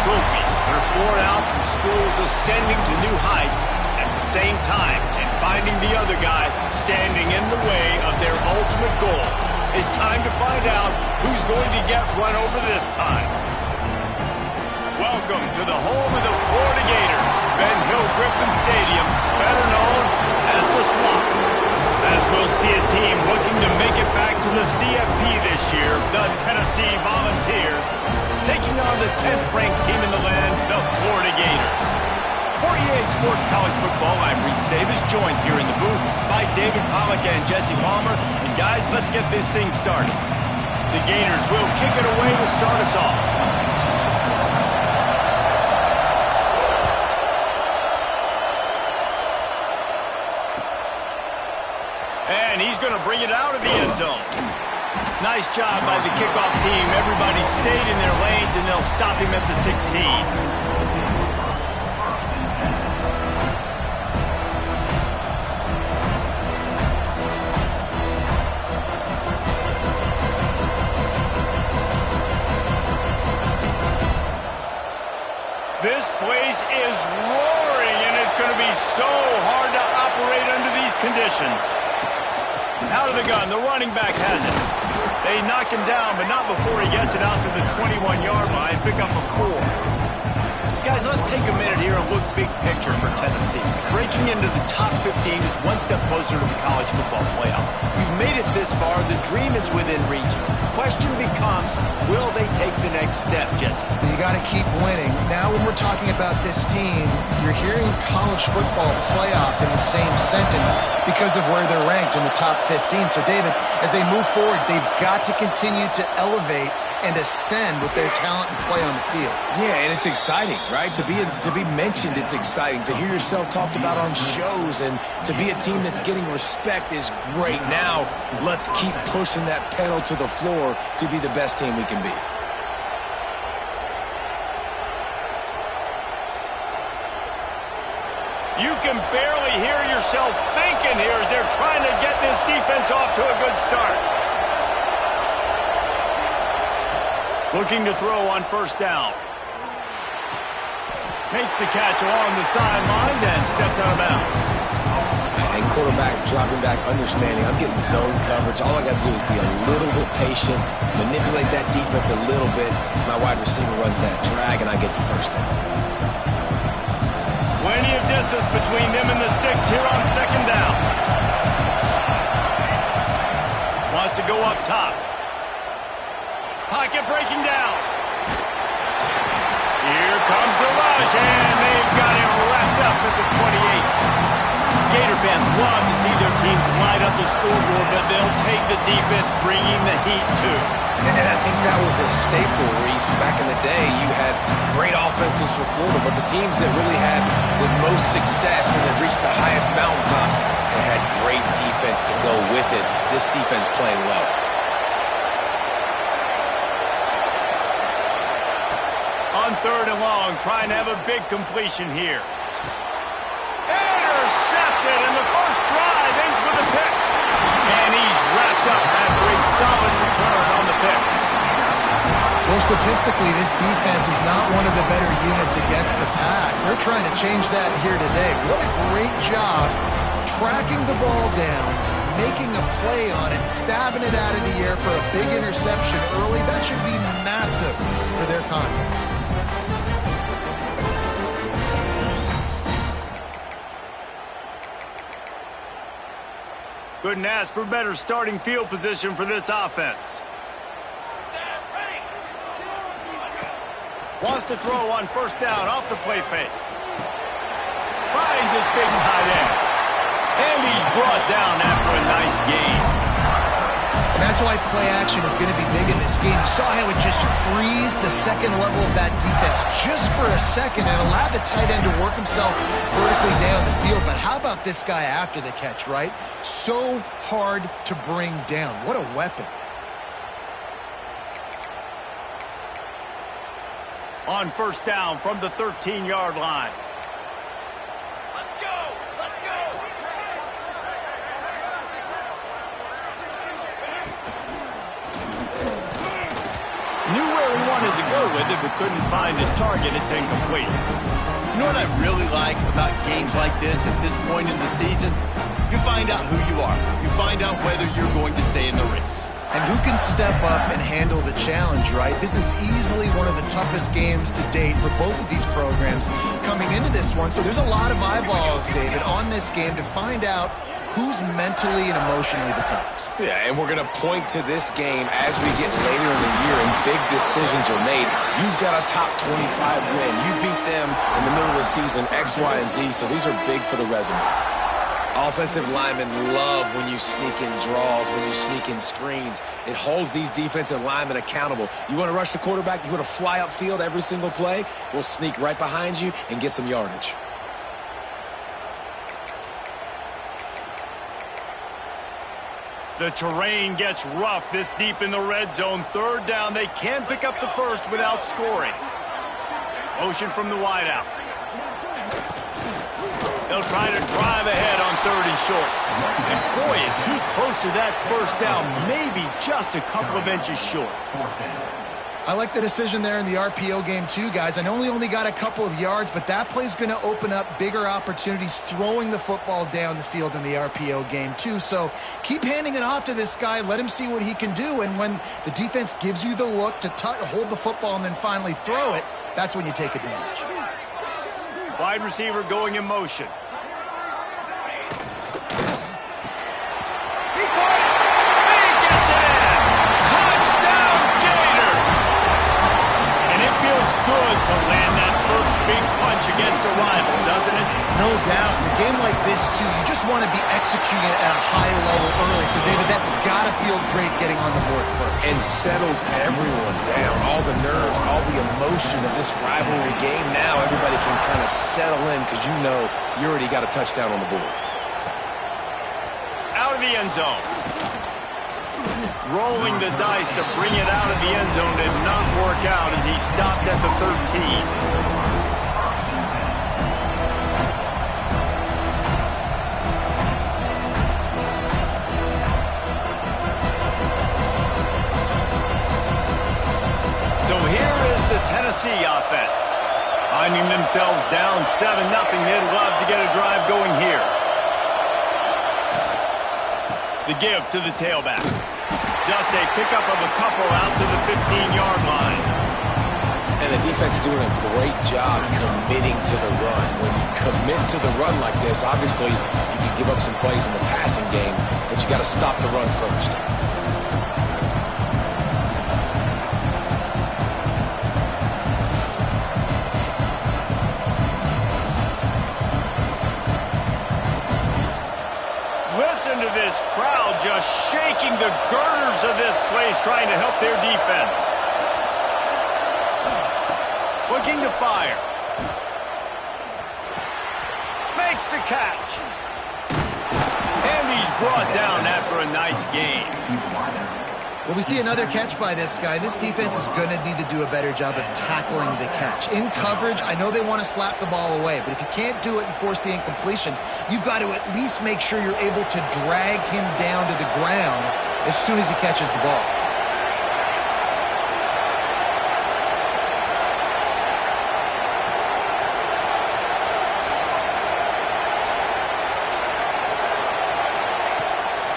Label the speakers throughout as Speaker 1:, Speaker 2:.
Speaker 1: trophies. They're poured out from schools ascending to new heights at the same time and finding the other guy standing in the way of their ultimate goal. It's time to find out who's going to get run over this time. Welcome to the home of the Florida Gators, Ben Hill Griffin Stadium, better known as the Swamp. As we'll see a team looking to make it back to the CFP this year, the Tennessee Volunteers, taking on the 10th-ranked team in the land, the Florida Gators. For EA Sports College Football, I'm Reese Davis, joined here in the booth by David Pollack and Jesse Palmer. And guys, let's get this thing started. The Gators will kick it away to start us off. And he's going to bring it out of the end zone. Nice job by the kickoff team. Everybody stayed in their lanes, and they'll stop him at the 16. This place is roaring, and it's going to be so hard to operate under these conditions. Out of the gun, the running back has it. They knock him down, but not before he gets it out to the 21-yard line. Pick up a 4. Guys, let's take a minute here and look big picture for Tennessee. Breaking into the top 15 is one step closer to the college football playoff. We've made it this far. The dream is within reach. Question becomes, will they take the next step, Jesse?
Speaker 2: You got to keep winning. Now when we're talking about this team, you're hearing college football playoff in the same sentence because of where they're ranked in the top 15. So, David, as they move forward, they've got to continue to elevate and ascend with their talent and play on the field.
Speaker 3: Yeah, and it's exciting, right? To be mentioned, it's exciting. To hear yourself talked about on shows and to be a team that's getting respect is great. Now, let's keep pushing that pedal to the floor to be the best team we can be.
Speaker 1: You can barely hear yourself thinking here as they're trying to get this defense off to a good start. Looking to throw on first down. Makes the catch along the sidelines and steps out of bounds.
Speaker 3: And quarterback dropping back, understanding I'm getting zone coverage. All I got to do is be a little bit patient, manipulate that defense a little bit. My wide receiver runs that drag, and I get the first down.
Speaker 1: Plenty of distance between them and the sticks here on second down. Wants to go up top. Pocket breaking down. Here comes the rush, and they've got him wrapped up at the 28. Gator fans love to see their teams light up the scoreboard, but they'll take the defense bringing the heat too.
Speaker 3: And I think that was a staple, Reese. Back in the day, you had great offenses for Florida, but the teams that really had the most success and that reached the highest mountaintops, they had great defense to go with it. This defense playing well.
Speaker 1: On third and long, trying to have a big completion here. Intercepted, and the first drive ends with a pick. And he's wrapped up after a solid return on the pick.
Speaker 2: Well, statistically, this defense is not one of the better units against the pass. They're trying to change that here today. What a great job tracking the ball down, making a play on it, stabbing it out of the air for a big interception early. That should be massive for their confidence.
Speaker 1: Couldn't ask for better starting field position for this offense. Wants to throw on first down off the play fake. Finds his big tight end. And he's brought down after a nice gain.
Speaker 2: And that's why play action is going to be big in this game. You saw how it just frees the second level of that defense just for a second and allowed the tight end to work himself vertically down the field. But how about this guy after the catch, right? So hard to bring down. What a weapon.
Speaker 1: On first down from the 13-yard line. Knew where he wanted to go with attempted but couldn't find his target. It's incomplete.
Speaker 4: You know what I really like about games like this at this point in the season? You find out who you are. You find out whether you're going to stay in the race.
Speaker 2: And who can step up and handle the challenge, right? This is easily one of the toughest games to date for both of these programs coming into this one. So there's a lot of eyeballs, David, on this game to find out who's mentally and emotionally the toughest.
Speaker 3: Yeah, and we're going to point to this game as we get later in the year and big decisions are made. You've got a top 25 win. You beat them in the middle of the season, X, Y, and Z, so these are big for the resume. Offensive linemen love when you sneak in draws, when you sneak in screens. It holds these defensive linemen accountable. You want to rush the quarterback, you want to fly upfield every single play, we'll sneak right behind you and get some yardage.
Speaker 1: The terrain gets rough this deep in the red zone. Third down, they can pick up the first without scoring. Motion from the wideout. They'll try to drive ahead on 3rd and short. And boy, is he close to that first down, maybe just a couple of inches short.
Speaker 2: I like the decision there in the RPO game too, guys. I know he only got a couple of yards, but that play's going to open up bigger opportunities throwing the football down the field in the RPO game too. So keep handing it off to this guy. Let him see what he can do. And when the defense gives you the look to hold the football and then finally throw it, that's when you take advantage.
Speaker 1: Wide receiver going in motion. He caught it. He gets it in. Touchdown, Gator. And it feels good to land that first big punch against a rival, doesn't it?
Speaker 2: No doubt. In a game like this, too, you just want to be executing it at a high level early. So, David, that's got to feel great getting on the board first.
Speaker 3: And settles everyone down. All the nerves, all the emotion of this rivalry game. Now everybody can kind of settle in because you know you already got a touchdown on the board.
Speaker 1: Out of the end zone. Rolling the dice to bring it out of the end zone did not work out as he stopped at the 13. So here is the Tennessee offense. Finding themselves down 7-0, they'd love to get a drive going here. The give to the tailback. Just a pickup of a couple out to the 15-yard line.
Speaker 3: And the defense doing a great job committing to the run. When you commit to the run like this, obviously you can give up some plays in the passing game, but you got to stop the run first.
Speaker 1: Listen to this crowd just shaking the girders of this place, trying to help their defense. Looking to fire. Makes the catch. And he's brought down after a nice game.
Speaker 2: Well, we see another catch by this guy. This defense is going to need to do a better job of tackling the catch. In coverage, I know they want to slap the ball away, but if you can't do it and force the incompletion, you've got to at least make sure you're able to drag him down to the ground as soon as he catches the ball.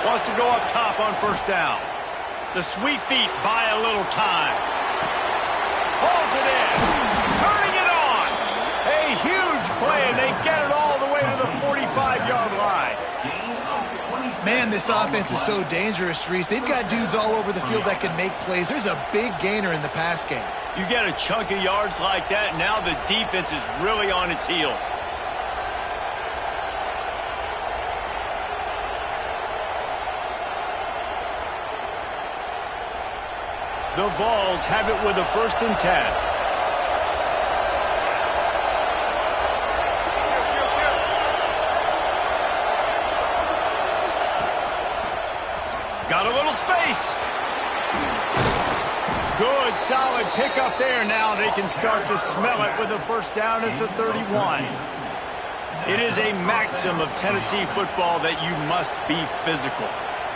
Speaker 1: Wants to go up top on first down. The sweet feet buy a little time. Pulls it in. Turning it on. A huge play, and they get it all the way to the 45-yard line.
Speaker 2: Man, this offense is so dangerous, Reese. They've got dudes all over the field that can make plays. There's a big gainer in the pass game.
Speaker 1: You get a chunk of yards like that, now the defense is really on its heels. The Vols have it with a 1st and 10. Got a little space. Good, solid pickup there. Now they can start to smell it with a first down at the 31. It is a maxim of Tennessee football that you must be physical.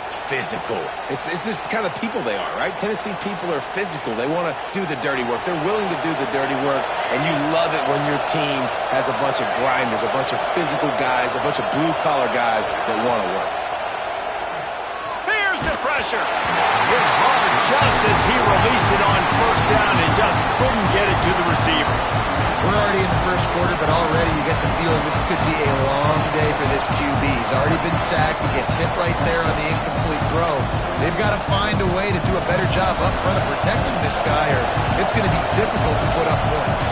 Speaker 3: physical. It's just kind of people they are, right? Tennessee people are physical. They want to do the dirty work. They're willing to do the dirty work, and you love it when your team has a bunch of grinders, a bunch of physical guys, a bunch of blue-collar guys that want to work.
Speaker 1: Here's the pressure. Hit hard just as he released it on first down and just couldn't get it to the receiver.
Speaker 2: We're already in the first quarter, but already you get the feeling this could be a long day for this QB. He's already been sacked. He gets hit right there on the incomplete throw. They've got to find a way to do a better job up front of protecting this guy, or it's going to be difficult to put up points.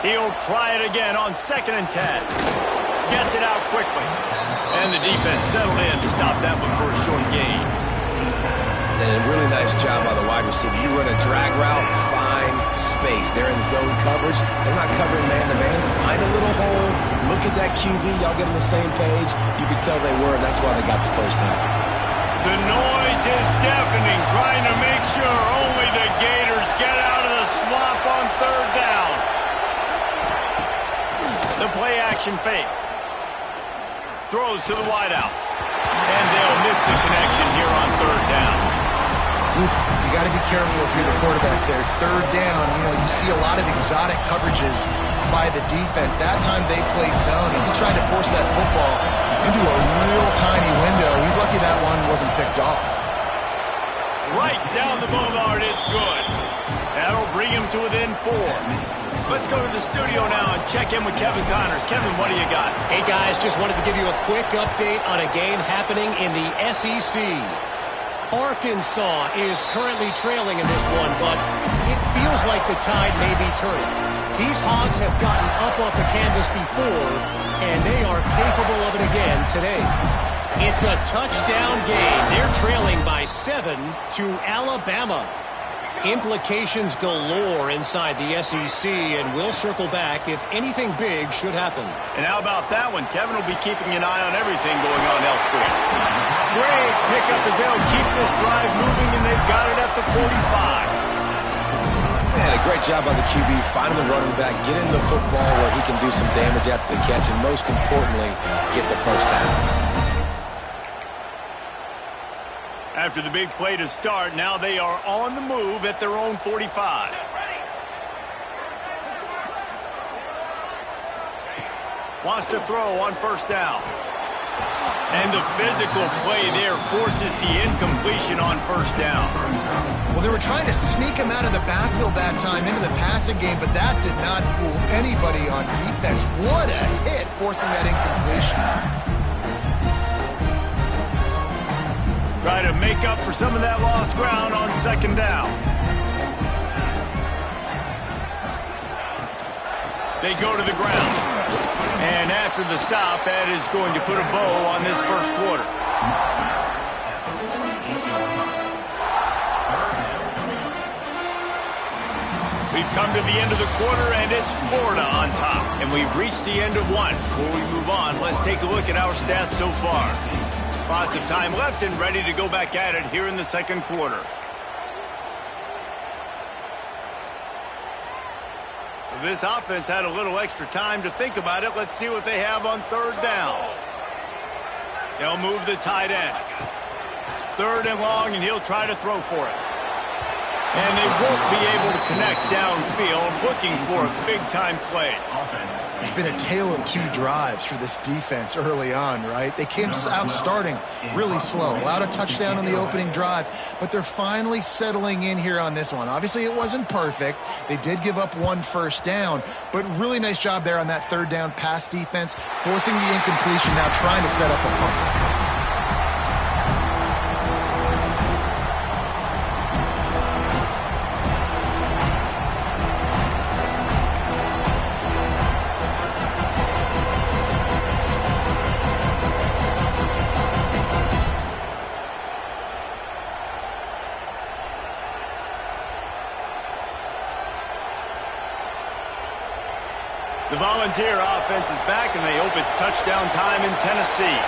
Speaker 1: He'll try it again on 2nd and 10. Gets it out quickly. And the defense settled in to stop that one for a short gain.
Speaker 3: And a really nice job by the wide receiver. You run a drag route, find space. They're in zone coverage. They're not covering man-to-man. Find a little hole. Look at that QB. Y'all get on the same page. You can tell they were, and that's why they got the first down.
Speaker 1: The noise is deafening, trying to make sure only the Gators get out of the swamp on 3rd down. The play-action fake. Throws to the wideout. And they'll miss the connection here on 3rd down.
Speaker 2: Oof, you got to be careful if you're the quarterback there. 3rd down, you see a lot of exotic coverages by the defense. That time they played zone, and he tried to force that football into a real tiny window. He's lucky that one wasn't picked off.
Speaker 1: Right down the boulevard, it's good. That'll bring him to within 4. Let's go to the studio now and check in with Kevin Connors. Kevin, what do you got?
Speaker 5: Hey, guys, just wanted to give you a quick update on a game happening in the SEC. Arkansas is currently trailing in this one, but it feels like the tide may be turning. These Hogs have gotten up off the canvas before, and they are capable of it again today. It's a touchdown game. They're trailing by 7 to Alabama. Implications galore inside the SEC, and we'll circle back if anything big should happen.
Speaker 1: And how about that one? Kevin will be keeping an eye on everything going on elsewhere. Great pickup as they'll keep this drive moving, and they've got it at the 45.
Speaker 3: Man, a great job by the QB, finding the running back, getting the football where he can do some damage after the catch, and most importantly, get the first down.
Speaker 1: After the big play to start, now they are on the move at their own 45. Wants to throw on 1st down. And the physical play there forces the incompletion on 1st down.
Speaker 2: Well, they were trying to sneak him out of the backfield that time into the passing game, but that did not fool anybody on defense. What a hit, forcing that incompletion.
Speaker 1: Try to make up for some of that lost ground on 2nd down. They go to the ground. And after the stop, that is going to put a bow on this first quarter. We've come to the end of the quarter, and it's Florida on top. And we've reached the end of one. Before we move on, let's take a look at our stats so far. Lots of time left and ready to go back at it here in the 2nd quarter. This offense had a little extra time to think about it. Let's see what they have on 3rd down. They'll move the tight end. 3rd and long, and he'll try to throw for it. And they won't be able to connect downfield, looking for a big-time play.
Speaker 2: It's been a tale of 2 drives for this defense early on, right? They came out starting really slow, allowed a touchdown on the opening drive, but they're finally settling in here on this one. Obviously, it wasn't perfect. They did give up 1 first down, but really nice job there on that 3rd down pass defense, forcing the incompletion, now trying to set up a punt.
Speaker 1: The Volunteer offense is back, and they hope it's touchdown time in Tennessee.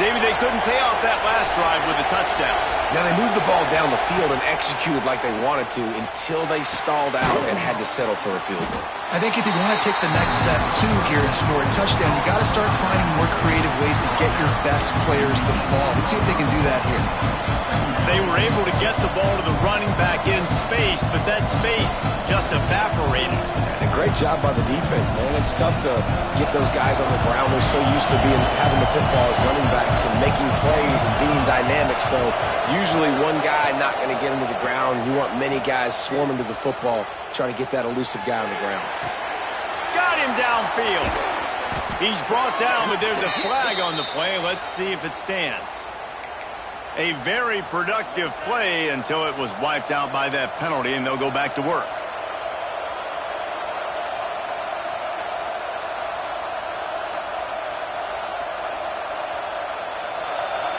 Speaker 1: David, they couldn't pay off that last drive with a touchdown. touchdown.
Speaker 3: Now they moved the ball down the field and executed like they wanted to until they stalled out and had to settle for a field goal.
Speaker 2: I think if you want to take the next step, too, here and score a touchdown, you got to start finding more creative ways to get your best players the ball. Let's see if they can do that here.
Speaker 1: They were able to get the ball to the running back in space, but that space just evaporated.
Speaker 3: And a great job by the defense, man. It's tough to get those guys on the ground. They're so used to having the football as running backs and making plays and being dynamic. So usually one guy not going to get into the ground. You want many guys swarming to the football, trying to get that elusive guy on the ground.
Speaker 1: Got him downfield. He's brought down, but there's a flag on the play. Let's see if it stands. A very productive play until it was wiped out by that penalty, and they'll go back to work.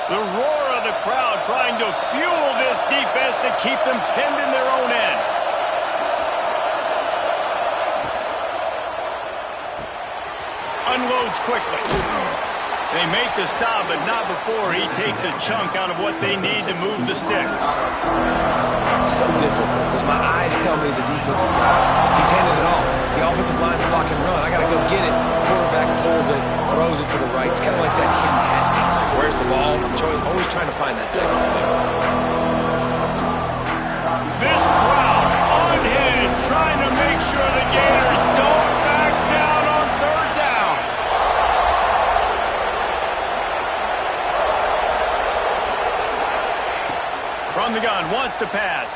Speaker 1: The roar of the crowd trying to fuel this defense to keep them pinned in their own end. Unloads quickly. They make the stop, but not before he takes a chunk out of what they need to move the sticks.
Speaker 3: So difficult because my eyes tell me he's a defensive guy. He's handing it off. The offensive line's block and run. I got to go get it. Quarterback pulls it, throws it to the right. It's kind of like that hidden hat thing. Like, where's the ball? Always trying to find that type of thing.
Speaker 1: This crowd on hand trying to make sure the Gators don't back down on third down. From the gun, wants to pass.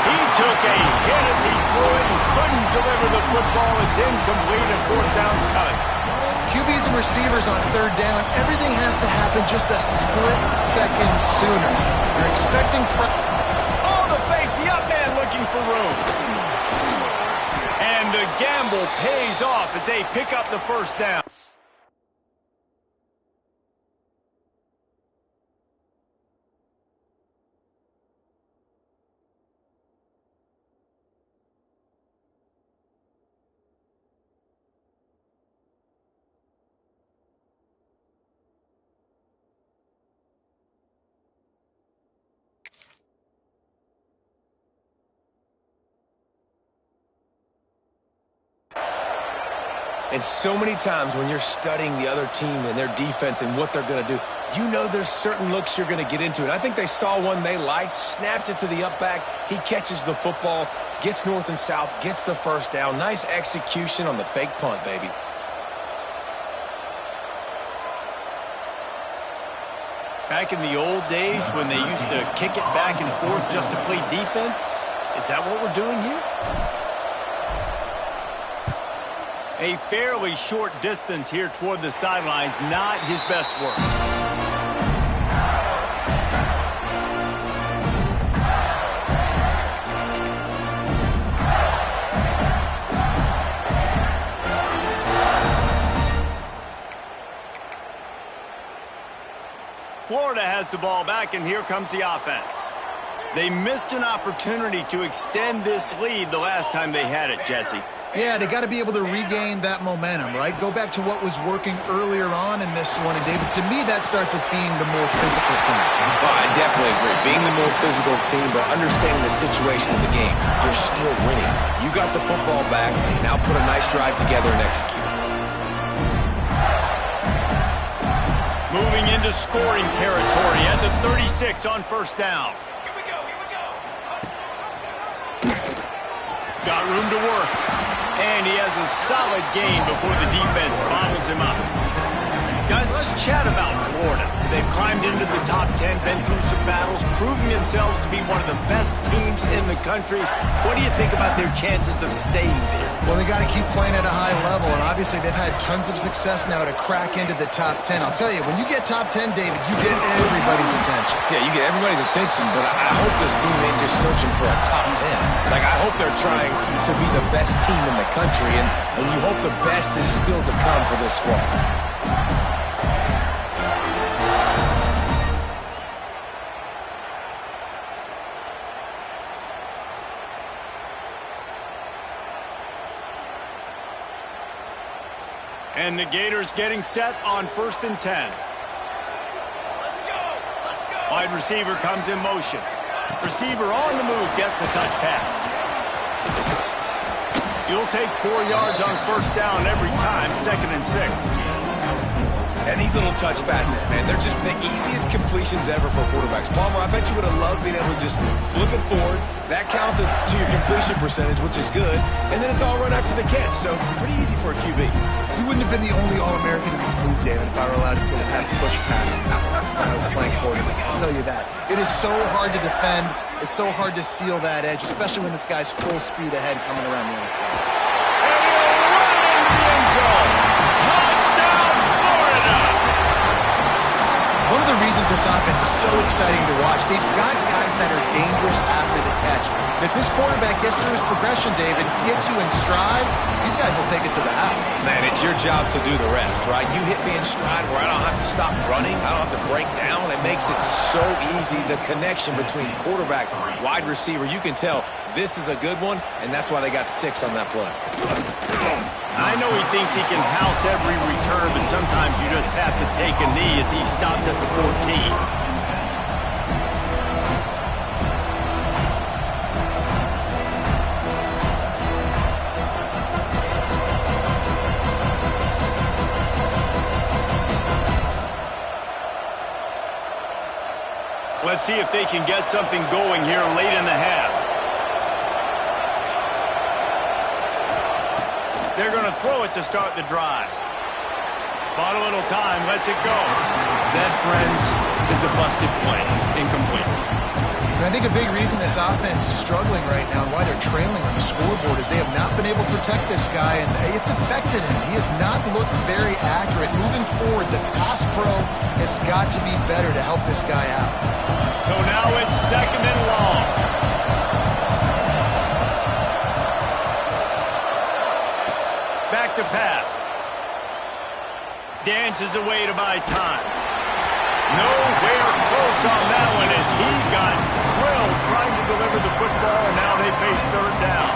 Speaker 1: He took a hit as he threw it and couldn't deliver the football. It's incomplete and fourth down's coming.
Speaker 2: QBs and receivers on third down, everything has to happen just a split second sooner. You're expecting...
Speaker 1: Oh, the fake, the up man looking for room. And the gamble pays off as they pick up the first down.
Speaker 3: And so many times when you're studying the other team and their defense and what they're going to do, you know there's certain looks you're going to get into. And I think they saw one they liked, snapped it to the up back. He catches the football, gets north and south, gets the first down. Nice execution on the fake punt, baby.
Speaker 1: Back in the old days when they used to kick it back and forth just to play defense, is that what we're doing here? A fairly short distance here toward the sidelines, not his best work. Florida has the ball back, and here comes the offense. They missed an opportunity to extend this lead the last time they had it, Jesse.
Speaker 2: Yeah, they got to be able to regain that momentum, right? Go back to what was working earlier on in this one. And, David, to me, that starts with being the more physical team.
Speaker 3: Oh, I definitely agree. Being the more physical team, but understanding the situation of the game. You're still winning. You got the football back. Now put a nice drive together and execute.
Speaker 1: Moving into scoring territory at the 36 on first down.
Speaker 4: Here we go.
Speaker 1: Got room to work. And he has a solid gain before the defense bottles him up. Guys, let's chat about Florida. They've climbed into the top 10, been through some battles, proving themselves to be one of the best teams in the country. What do you think about their chances of staying there?
Speaker 2: Well, they got to keep playing at a high level, and obviously they've had tons of success now to crack into the top 10. I'll tell you, when you get top 10, David, you get everybody's attention.
Speaker 3: Yeah, you get everybody's attention, but I hope this team ain't just searching for a top 10. Like, I hope they're trying to be the best team in the country, and you hope the best is still to come for this squad.
Speaker 1: And the Gators getting set on 1st and 10. Wide receiver comes in motion. Receiver on the move, gets the touch pass. You'll take 4 yards on first down every time, 2nd and 6.
Speaker 3: And these little touch passes, man, they're just the easiest completions ever for quarterbacks. Palmer, I bet you would have loved being able to just flip it forward. That counts as to your completion percentage, which is good. And then it's all run after the catch, so pretty easy for a QB.
Speaker 2: He wouldn't have been the only All-American in his move, David, if I were allowed to have push passes when I was playing quarterback. I'll tell you that. It is so hard to defend. It's so hard to seal that edge, especially when this guy's full speed ahead coming around the outside.
Speaker 1: And he'll run into the end zone. Touchdown, Florida!
Speaker 2: One of the reasons this offense is so exciting to watch, they've got guys that are dangerous after the catch. And if this quarterback gets through his progression, David, gets you in stride, these guys will take it to the house.
Speaker 3: Man, it's your job to do the rest, right? You hit me in stride where I don't have to stop running. I don't have to break down. It makes it so easy. The connection between quarterback and wide receiver, you can tell this is a good one, and that's why they got 6 on that play.
Speaker 1: I know he thinks he can house every return, but sometimes you just have to take a knee as he stopped at the 14. Let's see if they can get something going here late in the half. They're going to throw it to start the drive. Bought a little time, lets it go. That, friends, is a busted play. Incomplete.
Speaker 2: And I think a big reason this offense is struggling right now and why they're trailing on the scoreboard is they have not been able to protect this guy, and it's affected him. He has not looked very accurate. Moving forward, the pass pro has got to be better to help this guy out.
Speaker 1: So now it's 2nd and long. Back to pass. Dances away to buy time. Nowhere close on that one as he got drilled trying to deliver the football, and now they face 3rd down.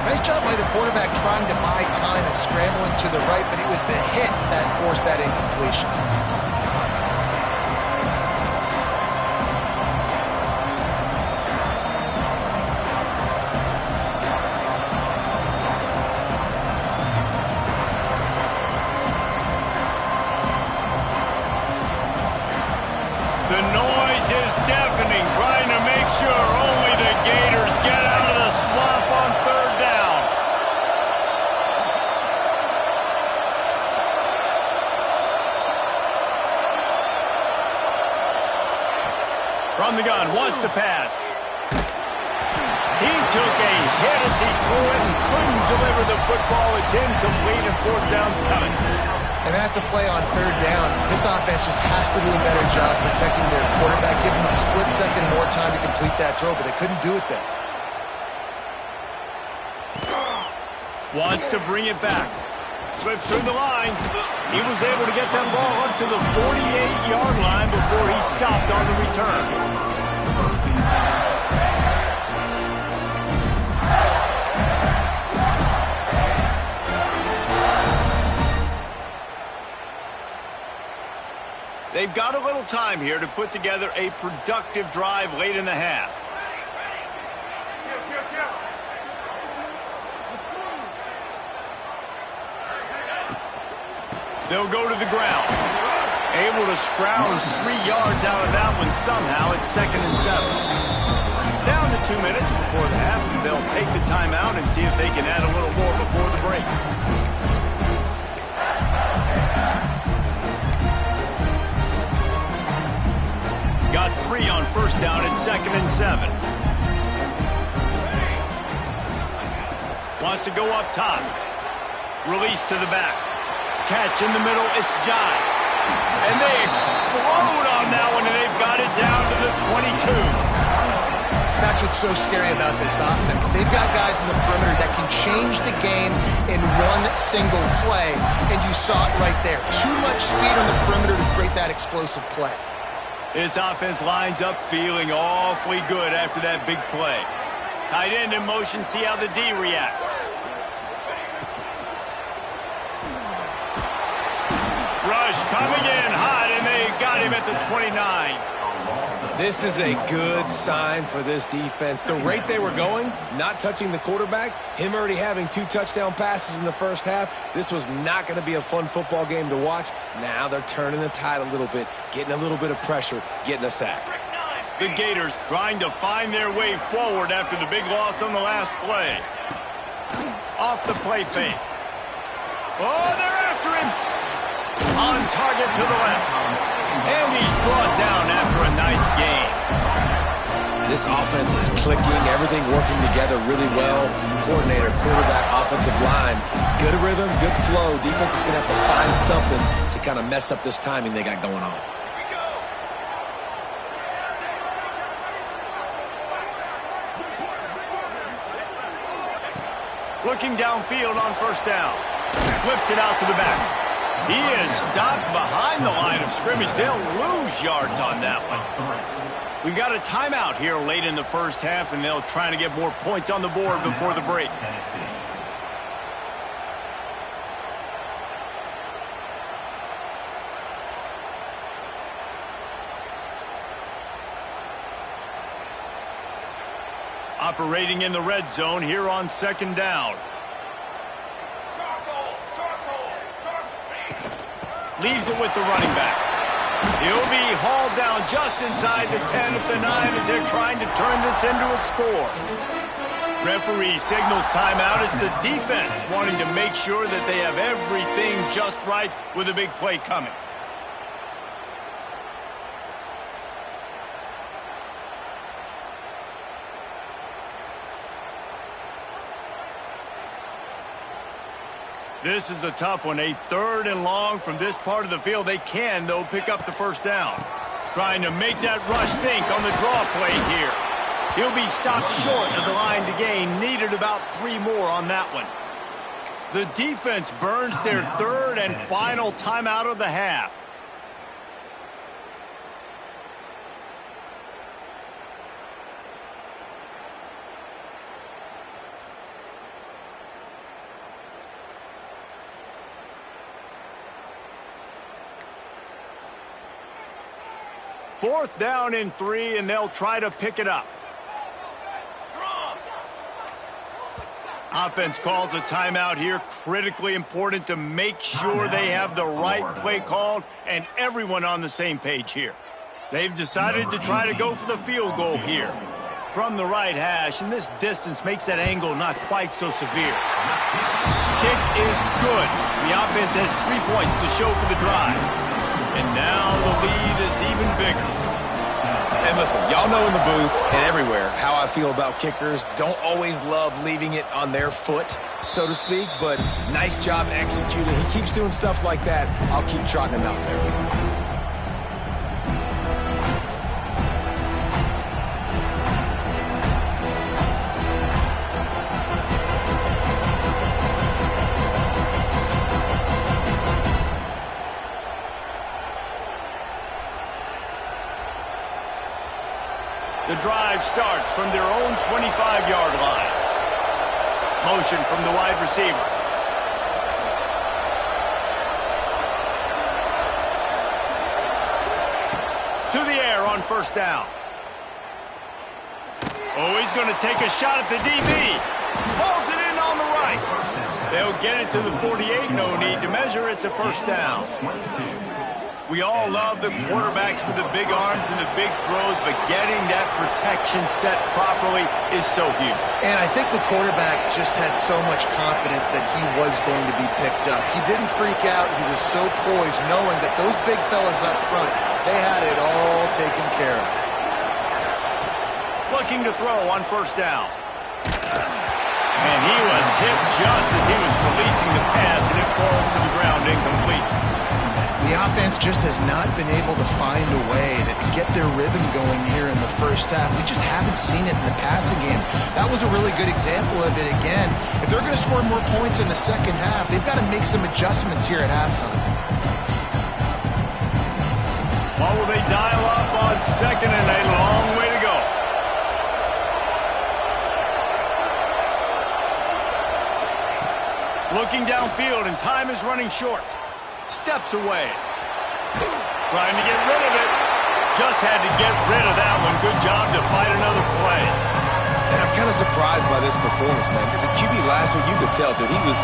Speaker 2: Nice job by the quarterback trying to buy time and scrambling to the right, but it was the hit that forced that incompletion.
Speaker 1: The noise is deafening, trying to make sure only the Gators get out of the swamp on 3rd down. From the gun, wants to pass. He took a hit as he threw it and couldn't deliver the football. It's incomplete and 4th down's coming.
Speaker 2: And that's a play on 3rd down. This offense just has to do a better job protecting their quarterback, give him a split second more time to complete that throw, but they couldn't do it there.
Speaker 1: Wants to bring it back. Slips through the line. He was able to get that ball up to the 48-yard line before he stopped on the return. They've got a little time here to put together a productive drive late in the half. They'll go to the ground. Able to scrounge 3 yards out of that one somehow. It's 2nd and 7. Down to 2 minutes before the half, and they'll take the timeout and see if they can add a little more before the break. Got 3 on first down at 2nd and 7. Wants to go up top. Release to the back. Catch in the middle. It's Giles. And they explode on that one, and they've got it down to the 22.
Speaker 2: That's what's so scary about this offense. They've got guys in the perimeter that can change the game in one single play, and you saw it right there. Too much speed on the perimeter to create that explosive play.
Speaker 1: This offense lines up feeling awfully good after that big play. Tight end in motion, see how the D reacts. Rush coming in hot, and they got him at the 29.
Speaker 3: This is a good sign for this defense. The rate they were going, not touching the quarterback, him already having 2 touchdown passes in the first half, this was not going to be a fun football game to watch. Now they're turning the tide a little bit, getting a little bit of pressure, getting a sack.
Speaker 1: The Gators trying to find their way forward after the big loss on the last play. Off the play fake. Oh, they're after him. On target to the left. And he's brought down after a nice gain.
Speaker 3: This offense is clicking, everything working together really well. Coordinator, quarterback, offensive line. Good rhythm, good flow. Defense is going to have to find something to kind of mess up this timing they got going on.
Speaker 1: Looking downfield on first down. Flips it out to the back. He is stopped behind the line of scrimmage. They'll lose yards on that one. We've got a timeout here late in the first half, and they'll try to get more points on the board before the break. Operating in the red zone here on second down. Leaves it with the running back. He'll be hauled down just inside the 10 at the 9 as they're trying to turn this into a score. Referee signals timeout. It's the defense wanting to make sure that they have everything just right with a big play coming. This is a tough one. A 3rd and long from this part of the field. They can, though, pick up the first down. Trying to make that rush think on the draw play here. He'll be stopped short of the line to gain. Needed about 3 more on that one. The defense burns their 3rd and final timeout of the half. Fourth down and 3, and they'll try to pick it up. Offense calls a timeout here. Critically important to make sure they have the right play called and everyone on the same page here. They've decided to try to go for the field goal here from the right hash, and this distance makes that angle not quite so severe. Kick is good. The offense has 3 points to show for the drive. And now the lead is even bigger.
Speaker 3: And listen, y'all know in the booth and everywhere how I feel about kickers. Don't always love leaving it on their foot, so to speak, but nice job executing. He keeps doing stuff like that. I'll keep trotting him out there.
Speaker 1: The drive starts from their own 25-yard line. Motion from the wide receiver. To the air on first down. Oh, he's going to take a shot at the DB. Pulls it in on the right. They'll get it to the 48. No need to measure. It's a first down. We all love the quarterbacks with the big arms and the big throws, but getting that protection set properly is so huge.
Speaker 2: And I think the quarterback just had so much confidence that he was going to be picked up. He didn't freak out. He was so poised, knowing that those big fellas up front, they had it all taken care of.
Speaker 1: Looking to throw on first down. And he was hit just as he was releasing the pass, and it falls to the ground incomplete.
Speaker 2: The offense just has not been able to find a way to get their rhythm going here in the first half. We just haven't seen it in the passing game. That was a really good example of it again. If they're going to score more points in the second half, they've got to make some adjustments here at halftime.
Speaker 1: What will they dial up on second and a long way to go? Looking downfield, and time is running short. Steps away. Trying to get rid of it. Just had to get rid of that one. Good job to fight another play.
Speaker 3: And I'm kind of surprised by this performance, man. The QB last week, you could tell, dude, he was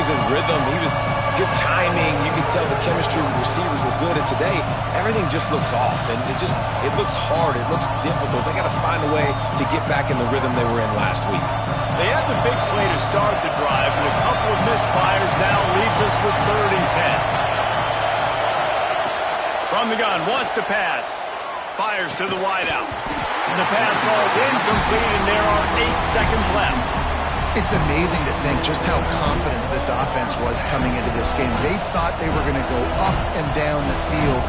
Speaker 3: in rhythm. He was good timing. You could tell the chemistry with receivers were good. And today, everything just looks off. And it looks hard. It looks difficult. They got to find a way to get back in the rhythm they were in last week.
Speaker 1: They had the big play to start the drive, and a couple of misfires now leaves us with 3rd and 10. From the gun, wants to pass. Fires to the wideout. And the pass falls incomplete, and there are 8 seconds left.
Speaker 2: It's amazing to think just how confident this offense was coming into this game. They thought they were going to go up and down the field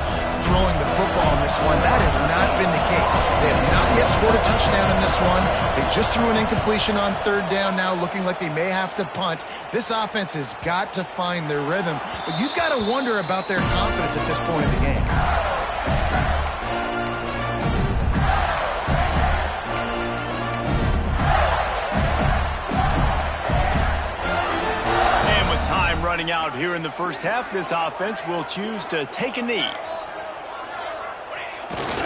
Speaker 2: throwing the football in this one. That has not been the case. They have not yet scored a touchdown in this one. They just threw an incompletion on 3rd down now, looking like they may have to punt. This offense has got to find their rhythm. But you've got to wonder about their confidence at this point in the game.
Speaker 1: Running out here in the first half, this offense will choose to take a knee.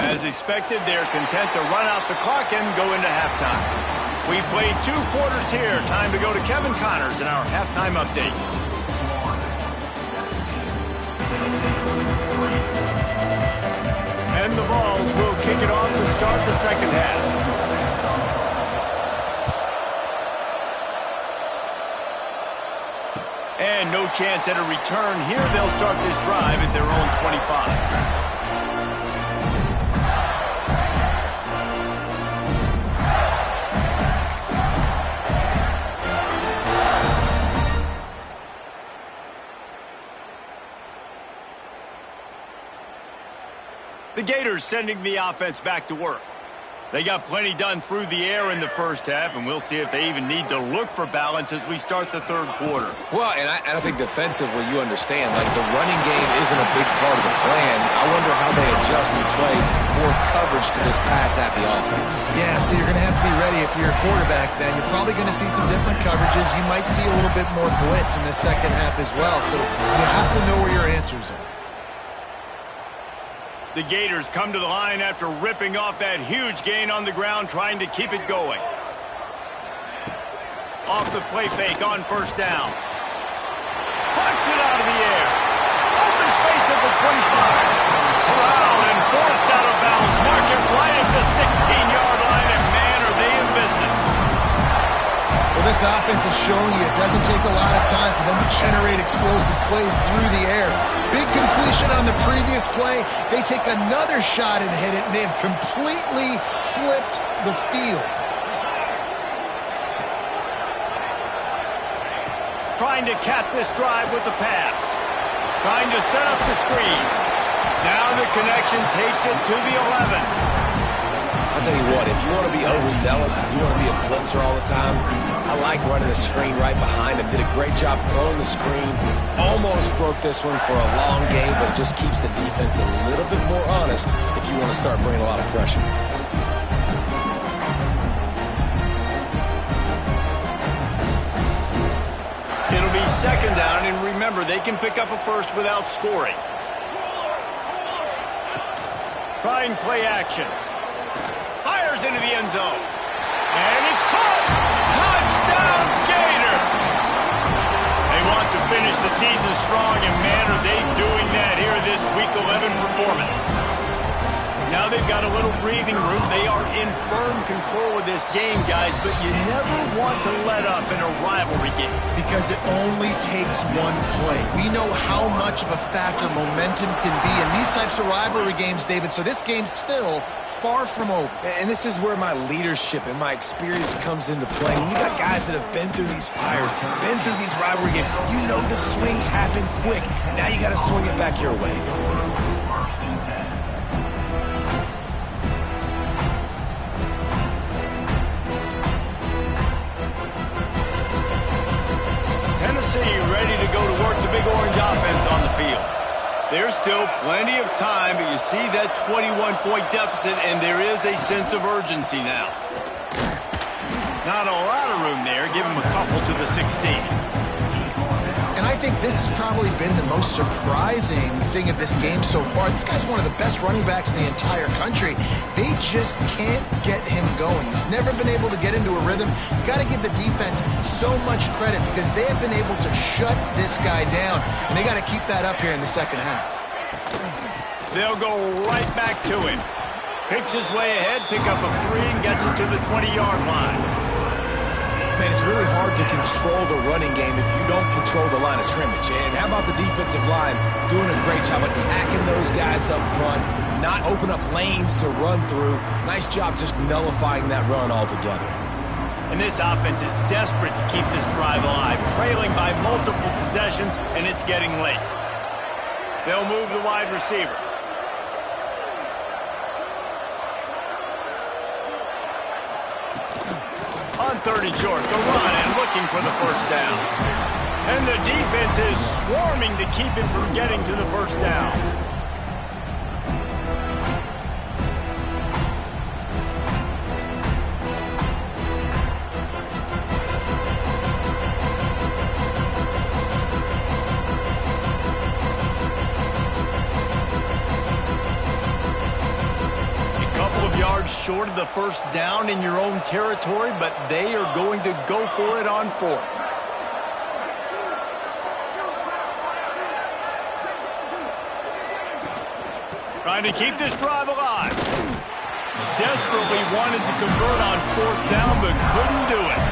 Speaker 1: As expected, they're content to run out the clock and go into halftime. We played 2 quarters here. Time to go to Kevin Connors in our halftime update. And the Vols will kick it off to start the second half. And no chance at a return here. They'll start this drive at their own 25. The Gators sending the offense back to work. They got plenty done through the air in the first half, and we'll see if they even need to look for balance as we start the 3rd quarter.
Speaker 3: Well, and I think defensively, you understand, like the running game isn't a big part of the plan. I wonder how they adjust and play more coverage to this pass-happy offense.
Speaker 2: Yeah, so you're going to have to be ready if you're a quarterback then. You're probably going to see some different coverages. You might see a little bit more blitz in the second half as well, so you have to know where your answers are.
Speaker 1: The Gators come to the line after ripping off that huge gain on the ground, trying to keep it going. Off the play fake on 1st down. Punts it out of the air. Open space at the 25. Corralled and forced out of bounds. Mark it right at the 16-yard line, and man, are they in business.
Speaker 2: Well, this offense is showing you it doesn't take a lot of time for them to generate explosive plays through the air. Big completion on the previous play. They take another shot and hit it, and they've completely flipped the field.
Speaker 1: Trying to cap this drive with the pass. Trying to set up the screen. Now the connection takes it to the 11.
Speaker 3: I'll tell you what, if you want to be overzealous, you want to be a blitzer all the time, I like running the screen right behind him. Did a great job throwing the screen. Almost broke this one for a long game, but it just keeps the defense a little bit more honest if you want to start bringing a lot of pressure.
Speaker 1: It'll be 2nd down, and remember, they can pick up a first without scoring. Trying play action. Fires into the end zone. And it's caught! Touchdown, Gator! They want to finish the season strong, and man, are they doing that here in this Week 11 performance. Now they've got a little breathing room. They are in firm control of this game, guys, but you never want to let up in a rivalry game.
Speaker 2: Because it only takes one play. We know how much of a factor momentum can be in these types of rivalry games, David, so this game's still far from over.
Speaker 3: And this is where my leadership and my experience comes into play. When you got guys that have been through these fires, been through these rivalry games, you know the swings happen quick. Now you got to swing it back your way.
Speaker 1: Ready to go to work the big orange offense on the field. There's still plenty of time, but you see that 21-point deficit, and there is a sense of urgency now. Not a lot of room there. Give him a couple to the 16.
Speaker 2: And I I think this has probably been the most surprising thing of this game so far. This guy's one of the best running backs in the entire country. They just can't get him going. He's never been able to get into a rhythm. You got to give the defense so much credit because they have been able to shut this guy down, and they got to keep that up here in the second half.
Speaker 1: They'll go right back to him. Picks his way ahead, pick up a 3, and gets it to the 20-yard line.
Speaker 3: Man, it's really hard to control the running game if you don't control the line of scrimmage. And how about the defensive line doing a great job attacking those guys up front, not open up lanes to run through. Nice job just nullifying that run altogether.
Speaker 1: And this offense is desperate to keep this drive alive, trailing by multiple possessions, and it's getting late. They'll move the wide receiver. On 3rd and short, the run and looking for the first down. And the defense is swarming to keep him from getting to the first down. Short of the first down in your own territory, but they are going to go for it on 4th. Trying to keep this drive alive. Desperately wanted to convert on 4th down, but couldn't do it.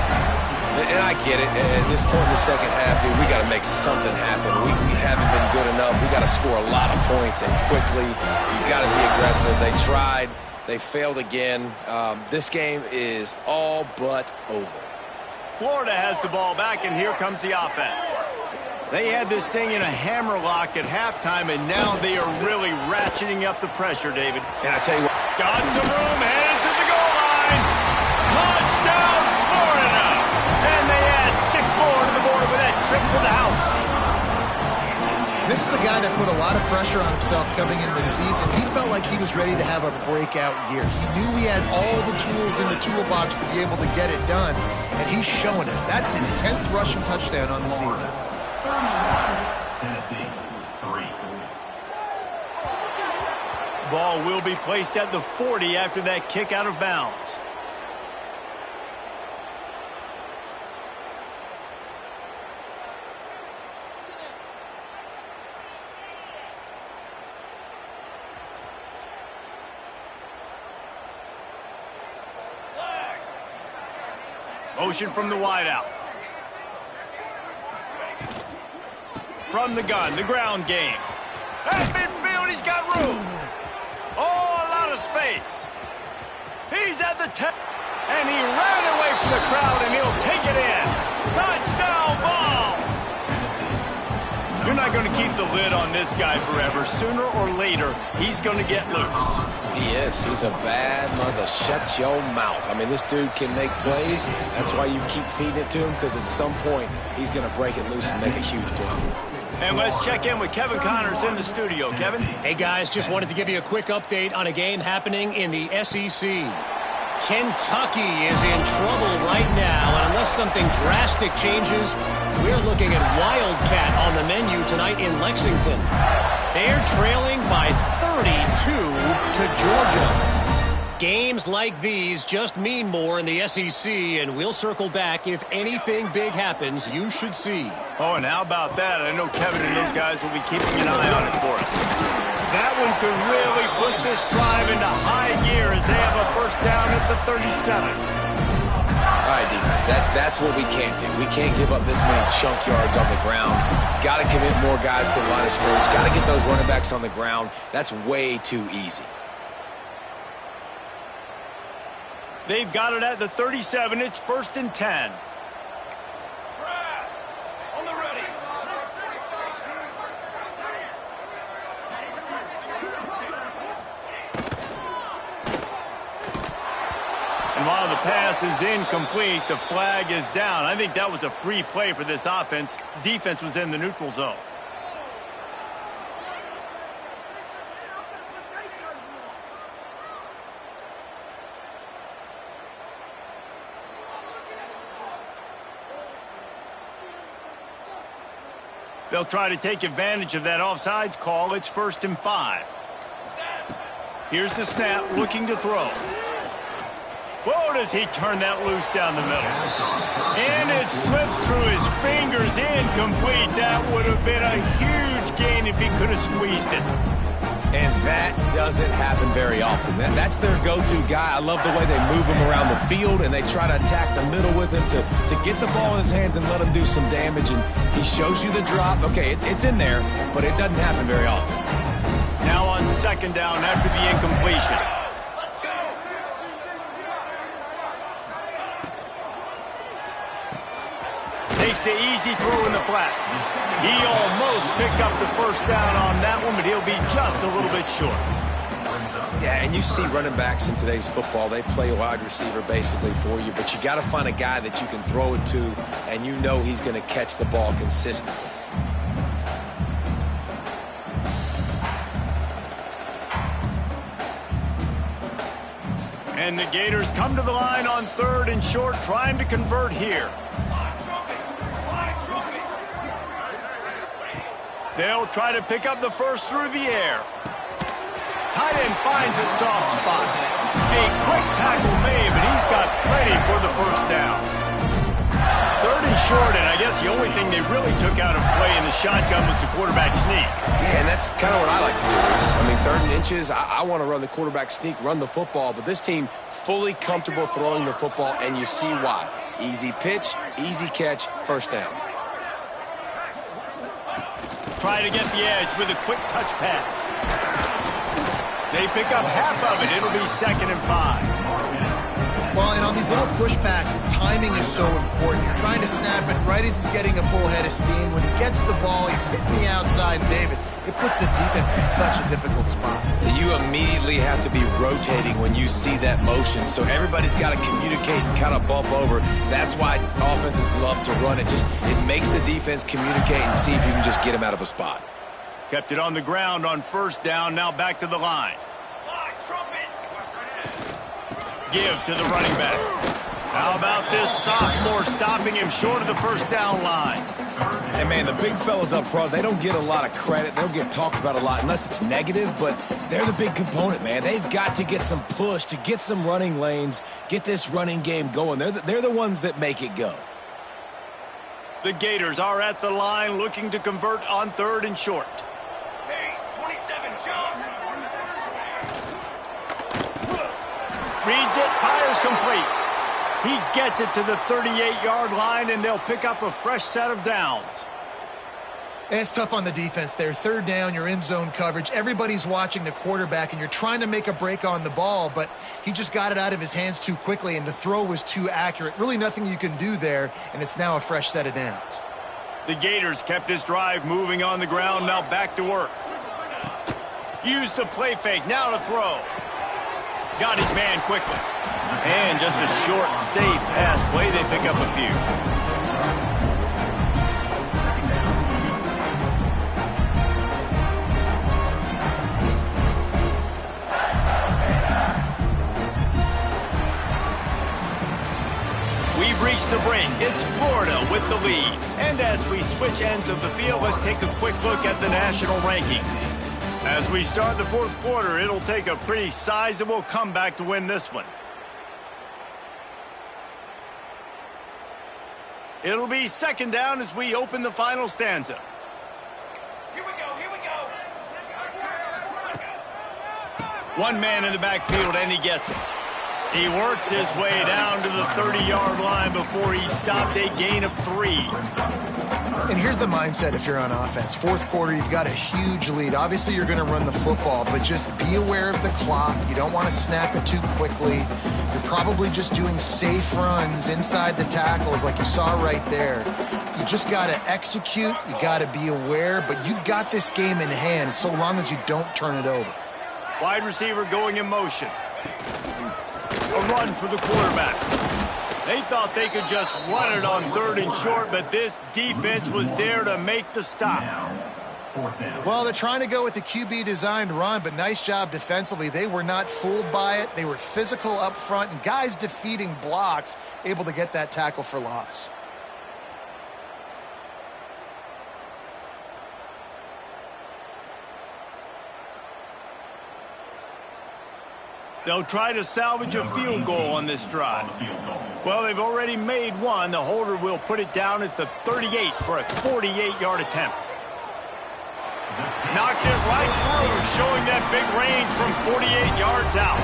Speaker 3: And I get it. At this point in the second half, we got to make something happen. We haven't been good enough. We got to score a lot of points and quickly. You got to be aggressive. They tried. They failed again. This game is all but over.
Speaker 1: Florida has the ball back, and here comes the offense. They had this thing in a hammerlock at halftime, and now they are really ratcheting up the pressure, David.
Speaker 3: And I tell you what.
Speaker 1: Got some room, headed to the goal line. Touchdown, Florida! And they add 6 more to the board with that trip to the house.
Speaker 2: This is a guy that put a lot of pressure on himself coming into the season. He felt like he was ready to have a breakout year. He knew he had all the tools in the toolbox to be able to get it done, and he's showing it. That's his 10th rushing touchdown on the season.
Speaker 6: Tennessee, 3.
Speaker 1: Ball will be placed at the 40 after that kick out of bounds. Motion from the wideout. From the gun, the ground game. At midfield, he's got room. Oh, a lot of space. He's at the 10. And he ran away from the crowd, and he'll take it in. Touchdown, Vols! You're not going to keep the lid on this guy forever. Sooner or later, he's going to get loose.
Speaker 3: He is. He's a bad mother. Shut your mouth. I mean, this dude can make plays. That's why you keep feeding it to him, because at some point, he's going to break it loose and make a huge play.
Speaker 1: And let's check in with Kevin Connors in the studio. Kevin?
Speaker 5: Hey, guys, just wanted to give you a quick update on a game happening in the SEC. Kentucky is in trouble right now, and unless something drastic changes, we're looking at Wildcat on the menu tonight in Lexington. They're trailing by 32 to Georgia. Games like these just mean more in the SEC, and we'll circle back if anything big happens. You should see.
Speaker 1: Oh, and how about that? I know Kevin and those guys will be keeping an eye on it for us. That one could really put this drive into high gear as they have a first down at the 37.
Speaker 3: All right, defense, that's what we can't do. We can't give up this many chunk yards on the ground. Got to commit more guys to the line of scrimmage. Got to get those running backs on the ground. That's way too easy.
Speaker 1: They've got it at the 37. It's 1st and 10. And while the pass is incomplete, the flag is down. I think that was a free play for this offense. Defense was in the neutral zone. They'll try to take advantage of that offsides call. It's 1st and 5. Here's the snap, looking to throw. Whoa, does he turn that loose down the middle. And it slips through his fingers, incomplete. That would have been a huge gain if he could have squeezed it.
Speaker 3: And that doesn't happen very often. That's their go-to guy. I love the way they move him around the field, and they try to attack the middle with him to get the ball in his hands and let him do some damage. And he shows you the drop. Okay, it's in there, but it doesn't happen very often.
Speaker 1: Now on 2nd down after the incompletion. Takes the easy throw in the flat. He almost picked up the 1st down on that one, but he'll be just a little bit short.
Speaker 3: Yeah, and you see running backs in today's football, they play wide receiver basically for you, but you got to find a guy that you can throw it to, and you know he's going to catch the ball consistently.
Speaker 1: And the Gators come to the line on 3rd and short, trying to convert here. They'll try to pick up the 1st through the air. Tight end finds a soft spot. A quick tackle made, but he's got plenty for the 1st down. 3rd and short, and I guess the only thing they really took out of play in the shotgun was the quarterback sneak.
Speaker 3: Yeah, and that's kind of what I like to do, Reese. I mean, 3rd and inches, I want to run the quarterback sneak, run the football, but this team fully comfortable throwing the football, and you see why. Easy pitch, easy catch, 1st down.
Speaker 1: Try to get the edge with a quick touch pass. They pick up half of it. It'll be 2nd and 5.
Speaker 2: Well, and on these little push passes, timing is so important. You're trying to snap it right as he's getting a full head of steam. When he gets the ball, he's hitting the outside, David. It puts the defense in such a difficult spot.
Speaker 3: You immediately have to be rotating when you see that motion, so everybody's got to communicate and kind of bump over. That's why offenses love to run it. It makes the defense communicate and see if you can just get him out of a spot.
Speaker 1: Kept it on the ground on 1st down, now back to the line. Give to the running back. How about this sophomore stopping him short of the 1st down line?
Speaker 3: And, man, the big fellas up front, they don't get a lot of credit. They don't get talked about a lot unless it's negative, but they're the big component, man. They've got to get some push, to get some running lanes, get this running game going. They're the ones that make it go.
Speaker 1: The Gators are at the line looking to convert on 3rd and short. Reads it, fires complete. He gets it to the 38-yard line, and they'll pick up a fresh set of downs.
Speaker 2: It's tough on the defense there. 3rd down, you're in zone coverage. Everybody's watching the quarterback, and you're trying to make a break on the ball, but he just got it out of his hands too quickly, and the throw was too accurate. Really nothing you can do there, and it's now a fresh set of downs.
Speaker 1: The Gators kept this drive moving on the ground, now back to work. Use the play fake, now to throw. Got his man quickly. And just a short, safe pass play. They pick up a few. We've reached the break. It's Florida with the lead. And as we switch ends of the field, let's take a quick look at the national rankings. As we start the 4th quarter, it'll take a pretty sizable comeback to win this one. It'll be 2nd down as we open the final stanza.
Speaker 6: Here we go, here we go.
Speaker 1: One man in the backfield, and he gets it. He works his way down to the 30-yard line before he stopped, a gain of 3.
Speaker 2: And here's the mindset if you're on offense. 4th quarter, you've got a huge lead. Obviously, you're going to run the football, but just be aware of the clock. You don't want to snap it too quickly. You're probably just doing safe runs inside the tackles like you saw right there. You just got to execute. You got to be aware, but you've got this game in hand so long as you don't turn it over.
Speaker 1: Wide receiver going in motion. A run for the quarterback. They thought they could just run it on 3rd and short, but this defense was there to make the stop.
Speaker 2: Well, they're trying to go with the QB-designed run, but nice job defensively. They were not fooled by it. They were physical up front, and guys defeating blocks, able to get that tackle for loss.
Speaker 1: They'll try to salvage a field goal on this drive. Well, they've already made one. The holder will put it down at the 38 for a 48-yard attempt. Knocked it right through, showing that big range from 48 yards out.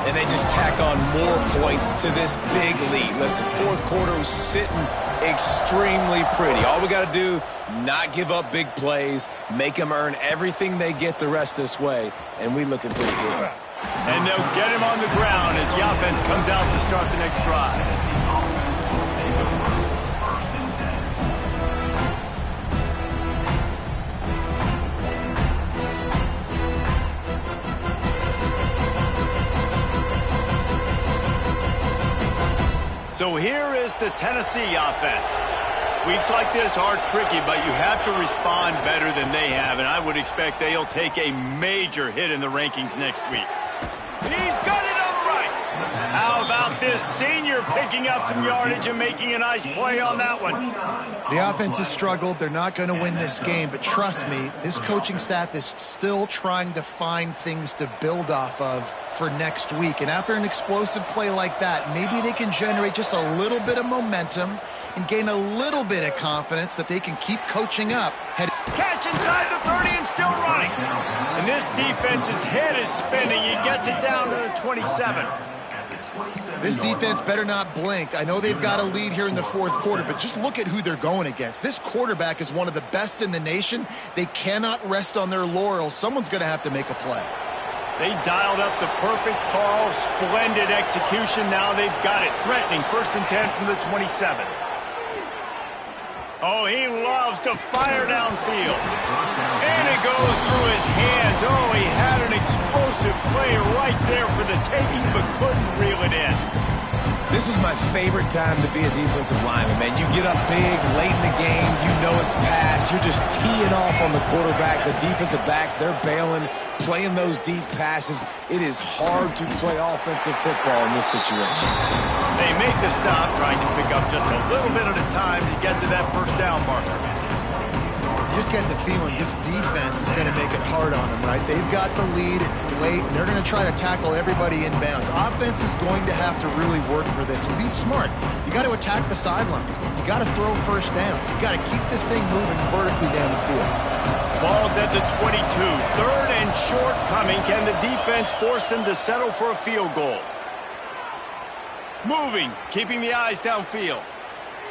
Speaker 3: And they just tack on more points to this big lead. Listen, fourth quarter was sitting extremely pretty. All we got to do, not give up big plays, make them earn everything they get the rest this way, and we looking pretty good.
Speaker 1: And they'll get him on the ground as the offense comes out to start the next drive. So here is the Tennessee offense. Weeks like this are tricky, but you have to respond better than they have, and I would expect they'll take a major hit in the rankings next week. He's got it on the right. How about this senior picking up some yardage and making a nice play on that one?
Speaker 2: The offense has struggled. They're not going to win this game, but trust me, this coaching staff is still trying to find things to build off of for next week. And after an explosive play like that, maybe they can generate just a little bit of momentum and gain a little bit of confidence that they can keep coaching up.
Speaker 1: Catch inside the 30 and still running. And this defense's head is spinning. He gets it down to the 27.
Speaker 2: This defense better not blink. I know they've got a lead here in the fourth quarter, but just look at who they're going against. This quarterback is one of the best in the nation. They cannot rest on their laurels. Someone's going to have to make a play.
Speaker 1: They dialed up the perfect call. Splendid execution. Now they've got it. Threatening 1st and 10 from the 27. Oh, he loves to fire downfield. And it goes through his hands. Oh, he had an explosive play right there for the taking, but couldn't reel it in.
Speaker 3: This was my favorite time to be a defensive lineman, man. You get up big, late in the game, you know it's past. You're just teeing off on the quarterback. The defensive backs, they're bailing, playing those deep passes. It is hard to play offensive football in this situation.
Speaker 1: They make the stop, trying to pick up just a little bit at a time to get to that first down marker.
Speaker 2: You just get the feeling this defense is going to make it hard on them, right? They've got the lead, it's late, and they're going to try to tackle everybody inbounds. Offense is going to have to really work for this and be smart. You got to attack the sidelines. You got to throw first downs. You got to keep this thing moving vertically down the field.
Speaker 1: Ball's at the 22. 3rd and short coming. Can the defense force them to settle for a field goal? Moving, keeping the eyes downfield.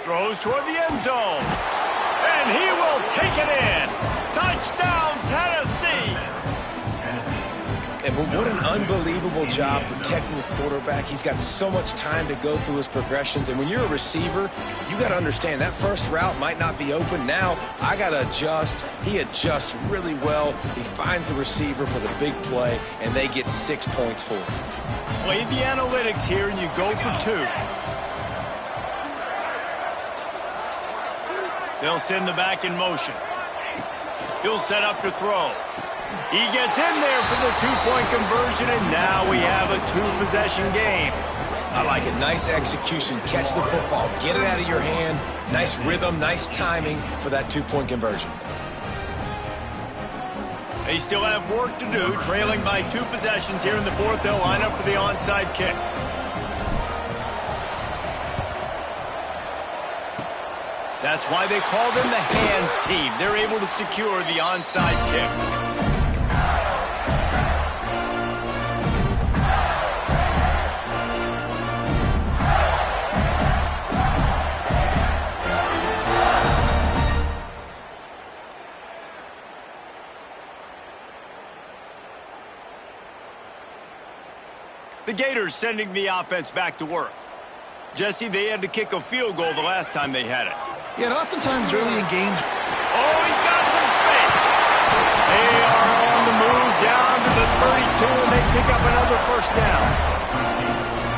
Speaker 1: Throws toward the end zone. And he will take it in. Touchdown, Tennessee.
Speaker 3: And what an unbelievable job protecting the quarterback. He's got so much time to go through his progressions. And when you're a receiver, you got to understand that first route might not be open. Now I got to adjust. He adjusts really well. He finds the receiver for the big play, and they get 6 points for it.
Speaker 1: Play the analytics here, and you go for 2. They'll send the back in motion. He'll set up to throw. He gets in there for the 2-point conversion, and now we have a 2-possession game.
Speaker 3: I like it. Nice execution. Catch the football. Get it out of your hand. Nice rhythm, nice timing for that 2-point conversion.
Speaker 1: They still have work to do, trailing by 2 possessions here in the fourth. They'll line up for the onside kick. That's why they call them the hands team. They're able to secure the onside kick. The Gators sending the offense back to work. Jesse, they had to kick a field goal the last time they had it.
Speaker 2: Yeah, and oftentimes early in games.
Speaker 1: Oh, he's got some space. They are on the move down to the 32, and they pick up another first down.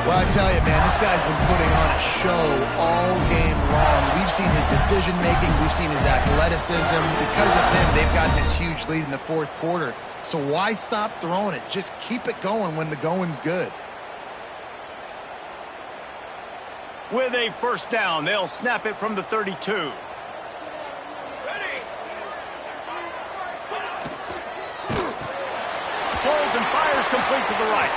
Speaker 2: Well, I tell you, man, this guy's been putting on a show all game long. We've seen his decision-making. We've seen his athleticism. Because of him, they've got this huge lead in the fourth quarter. So why stop throwing it? Just keep it going when the going's good.
Speaker 1: With a first down, they'll snap it from the 32.
Speaker 6: Ready.
Speaker 1: Pulls and fires complete. complete to the right.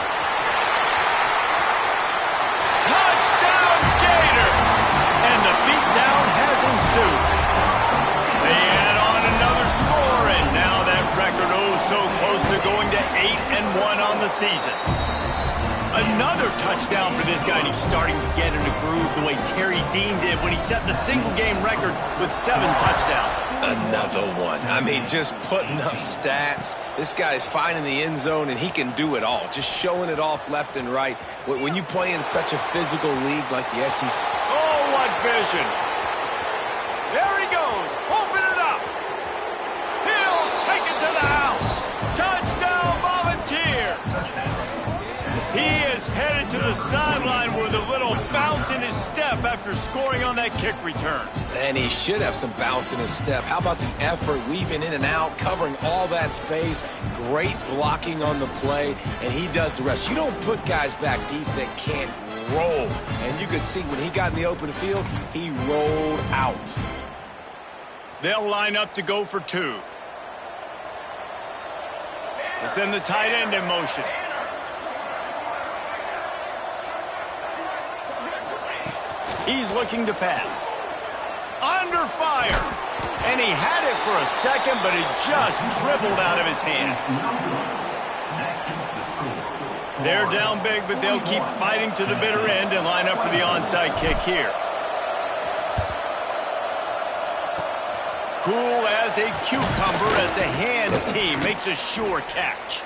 Speaker 1: Touchdown, Gator! And the beatdown has ensued. They add on another score, and now that record so close to going to 8-1 on the season. Another touchdown for this guy, and he's starting to get in a groove the way Terry Dean did when he set the single-game record with 7 touchdowns.
Speaker 3: Another one. I mean, just putting up stats. This guy's finding the end zone, and he can do it all. Just showing it off left and right. When you play in such a physical league like the SEC.
Speaker 1: Oh, what vision. There he goes. Open it up. He'll take it to the house. Touchdown, Volunteers. He is headed to the sideline with a little bounce in his step after scoring on that kick return.
Speaker 3: And he should have some bounce in his step. How about the effort, weaving in and out, covering all that space, great blocking on the play, and he does the rest. You don't put guys back deep that can't roll. And you could see when he got in the open field, he rolled out.
Speaker 1: They'll line up to go for 2. They send the tight end in motion. He's looking to pass. Under fire. And he had it for a second, but it just dribbled out of his hands. They're down big, but they'll keep fighting to the bitter end and line up for the onside kick here. Cool as a cucumber as the hands team makes a sure catch.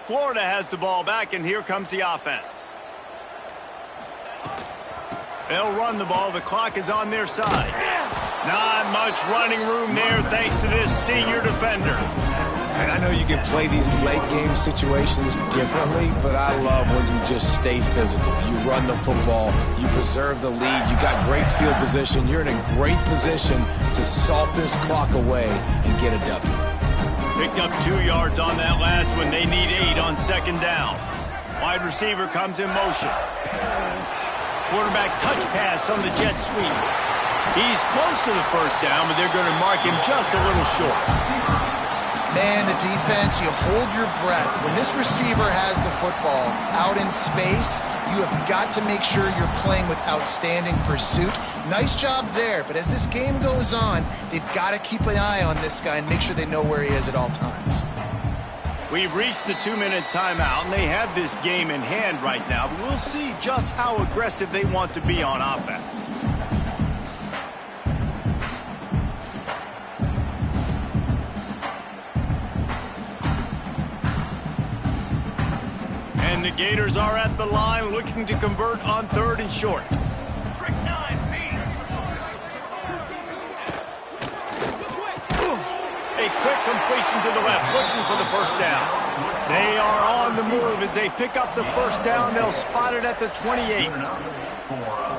Speaker 1: Florida has the ball back, and here comes the offense. They'll run the ball. The clock is on their side. Not much running room there thanks to this senior defender.
Speaker 3: And I know you can play these late-game situations differently, but I love when you just stay physical. You run the football. You preserve the lead. You got great field position. You're in a great position to salt this clock away and get a W.
Speaker 1: Picked up 2 yards on that last one. They need 8 on second down. Wide receiver comes in motion. Quarterback touch pass on the jet sweep. He's close to the first down, but they're going to mark him just a little short.
Speaker 2: Man, the defense, you hold your breath. When this receiver has the football out in space, you have got to make sure you're playing with outstanding pursuit. Nice job there, but as this game goes on, they've got to keep an eye on this guy and make sure they know where he is at all times.
Speaker 1: We've reached the 2-minute timeout, and they have this game in hand right now, but we'll see just how aggressive they want to be on offense. And the Gators are at the line looking to convert on 3rd and short.
Speaker 6: Trick 9, feet.
Speaker 1: A quick completion to the left, looking for the first down. They are on the move as they pick up the first down. They'll spot it at the 28.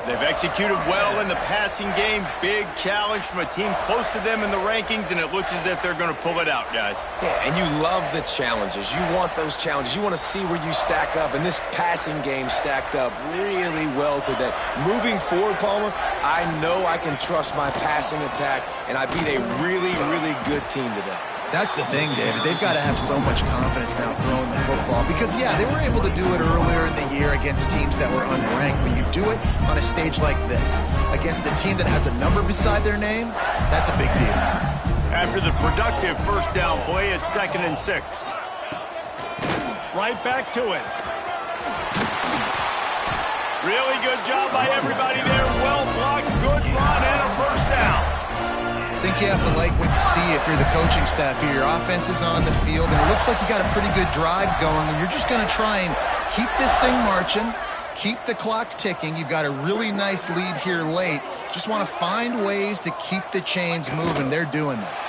Speaker 1: They've executed well in the passing game. Big challenge from a team close to them in the rankings, and it looks as if they're going to pull it out, guys.
Speaker 3: Yeah, and you love the challenges. You want those challenges. You want to see where you stack up, and this passing game stacked up really well today. Moving forward, Palmer, I know I can trust my passing attack, and I beat a really, really good team today.
Speaker 2: That's the thing, David. They've got to have so much confidence now throwing the football because, yeah, they were able to do it earlier in the year against teams that were unranked, but you do it on a stage like this against a team that has a number beside their name, that's a big deal.
Speaker 1: After the productive first down play, it's 2nd and 6. Right back to it. Really good job by everybody there. Well blocked, good run, and a first down.
Speaker 2: I think you have to like what you see if you're the coaching staff here. Your offense is on the field, and it looks like you got a pretty good drive going, and you're just going to try and keep this thing marching, keep the clock ticking. You've got a really nice lead here late. Just want to find ways to keep the chains moving. They're doing that.